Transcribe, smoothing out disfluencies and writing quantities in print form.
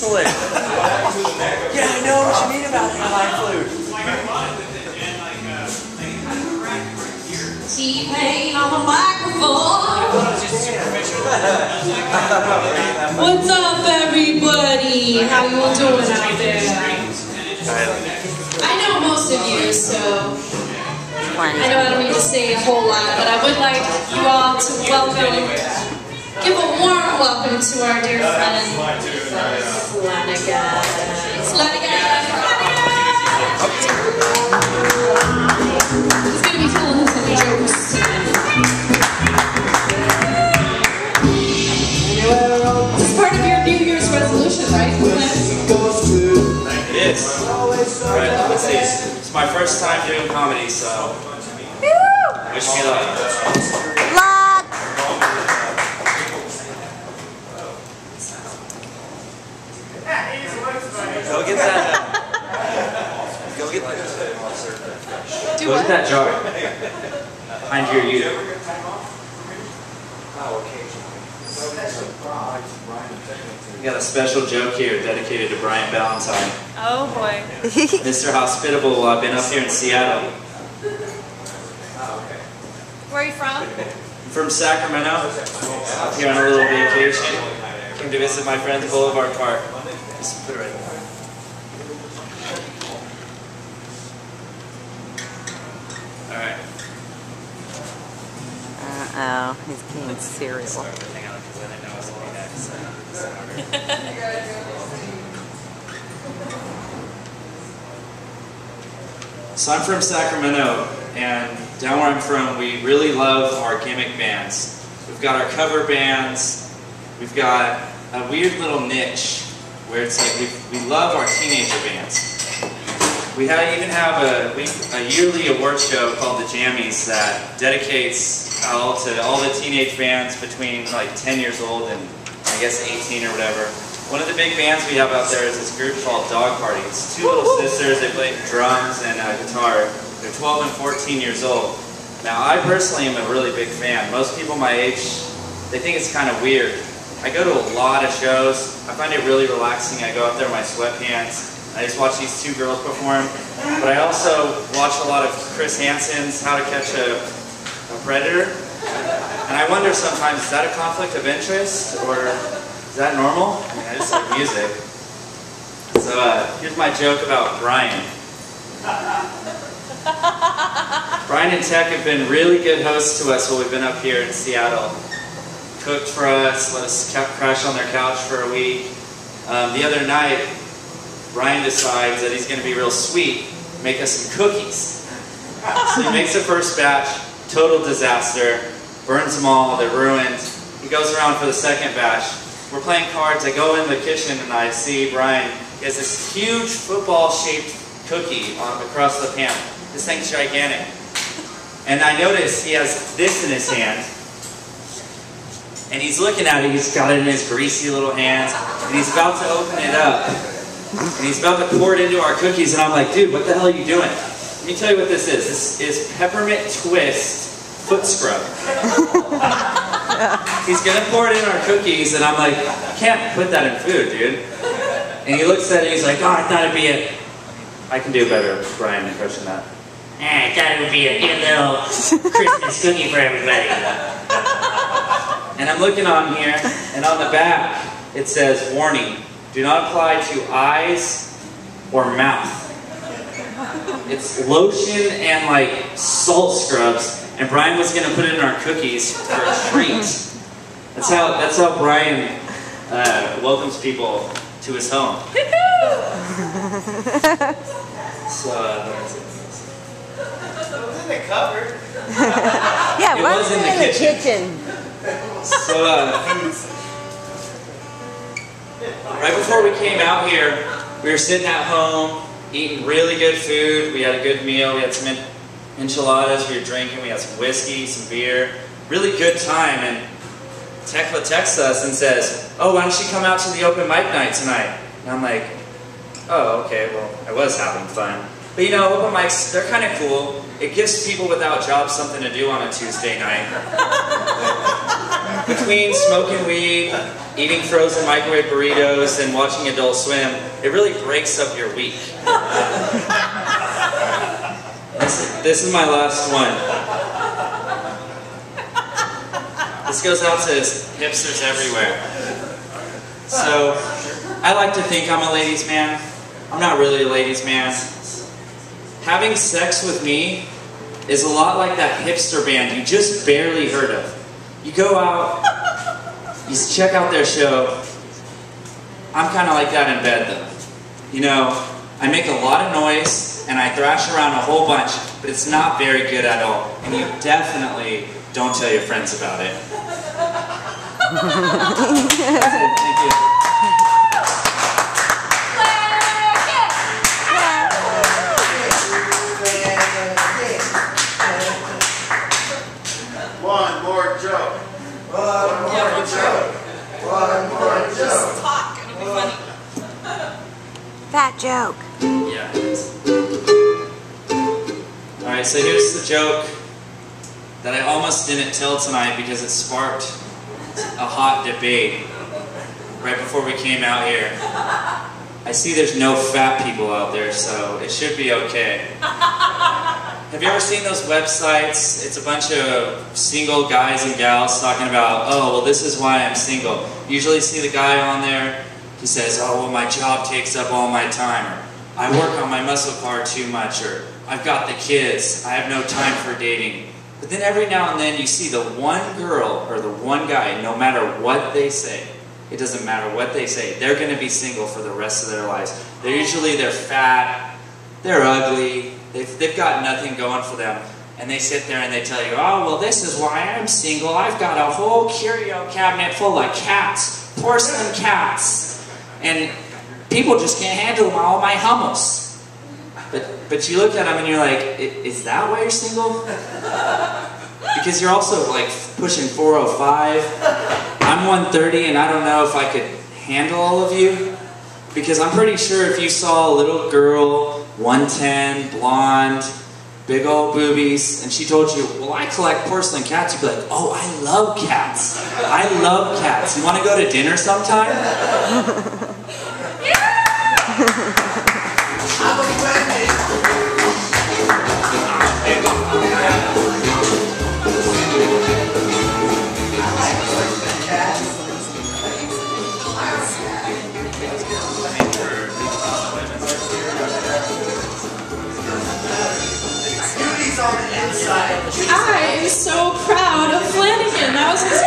Excellent. Yeah, I know what you mean about airline flute. T-Pain on the microphone. What's up, everybody? How you all doing out there? I know most of you, so I know I don't need to say a whole lot, but I would like you all to give a warm welcome to our dear friend, Flanagan. He's going to be telling us some jokes. This is part of your New Year's resolution, right? It is. Alright, let's see. It's my first time doing comedy, so wish me luck. Go get that. Go get that jar. Behind your you. We got a special joke here dedicated to Brian Valentine. Oh boy. Mr. Hospitable, I've been up here in Seattle. Where are you from? I'm from Sacramento. Up here on a little vacation. Came to visit my friends Boulevard Park. Just put it right there. Alright. Uh-oh, he's eating cereal. Hang on, because I didn't know I was looking at So I'm from Sacramento, and down where I'm from, we really love our gimmick bands. We've got our cover bands. We've got a weird little niche where it's like we love our teenager bands. We even have a yearly award show called the Jammies that dedicates to all the teenage bands between like 10 years old and I guess 18 or whatever. One of the big bands we have out there is this group called Dog Party. It's two little sisters. They play drums and guitar. They're 12 and 14 years old. Now I personally am a really big fan. Most people my age, they think it's kind of weird. I go to a lot of shows. I find it really relaxing. I go out there in my sweatpants. I just watch these two girls perform. But I also watch a lot of Chris Hansen's How to Catch a Predator. And I wonder sometimes, is that a conflict of interest? Or is that normal? I mean, I just like music. So here's my joke about Brian. Brian and Tech have been really good hosts to us while we've been up here in Seattle. Cooked for us, let us crash on their couch for a week. The other night, Brian decides that he's going to be real sweet, make us some cookies. So he makes the first batch, total disaster, burns them all, they're ruined. He goes around for the second batch. We're playing cards, I go in the kitchen and I see Brian, he has this huge football-shaped cookie across the pan. This thing's gigantic. And I notice he has this in his hand. And he's looking at it, he's got it in his greasy little hands, and he's about to open it up. And he's about to pour it into our cookies, and I'm like, dude, what the hell are you doing? Let me tell you what this is. This is peppermint twist foot scrub. He's gonna pour it in our cookies, and I'm like, you can't put that in food, dude. And he looks at it, and he's like, oh, I thought it'd be a... I can do better, Brian, impression that. I thought it would be a good little Christmas cookie for everybody. And I'm looking on here, and on the back, it says, warning, do not apply to eyes or mouth. It's lotion and like salt scrubs, and Brian was going to put it in our cookies for a treat. That's how Brian welcomes people to his home. So, that's it. It was in the cupboard. Yeah, it was in the kitchen. So, right before we came out here, we were sitting at home, eating really good food. We had a good meal. We had some enchiladas. We were drinking. We had some whiskey, some beer. Really good time. And Tekla texts us and says, oh, why don't you come out to the open mic night tonight? And I'm like, oh, okay, well, I was having fun. But you know, open mics, they're kind of cool. It gives people without jobs something to do on a Tuesday night. between smoking weed, eating frozen microwave burritos, and watching Adult Swim, it really breaks up your week. This is my last one. This goes out to hipsters everywhere. So, I like to think I'm a ladies' man. I'm not really a ladies' man. Having sex with me is a lot like that hipster band you just barely heard of. You go out, you check out their show. I'm kind of like that in bed though. You know, I make a lot of noise and I thrash around a whole bunch, but it's not very good at all. And you definitely don't tell your friends about it. Thank you. One more joke. One more joke. One more joke. Just talk. It'll be funny. Fat joke. Yeah, it is. Alright, so here's the joke that I almost didn't tell tonight because it sparked a hot debate right before we came out here. I see there's no fat people out there, so it should be okay. Have you ever seen those websites? It's a bunch of single guys and gals talking about, oh, well, this is why I'm single. You usually see the guy on there, he says, oh, well, my job takes up all my time, or I work on my muscle car too much, or I've got the kids, I have no time for dating. But then every now and then you see the one girl or the one guy, no matter what they say, it doesn't matter what they say, they're going to be single for the rest of their lives. They're fat, they're ugly, they've got nothing going for them. And they sit there and they tell you, oh, well, this is why I'm single. I've got a whole curio cabinet full of cats, porcelain cats. And people just can't handle all my hummels. But you look at them and you're like, is that why you're single? Because you're also like pushing 405. I'm 130 and I don't know if I could handle all of you. Because I'm pretty sure if you saw a little girl, 110, blonde, big old boobies, and she told you, well, I collect porcelain cats, you'd be like, oh, I love cats. I love cats. You want to go to dinner sometime? I am so proud of Flanagan. That was his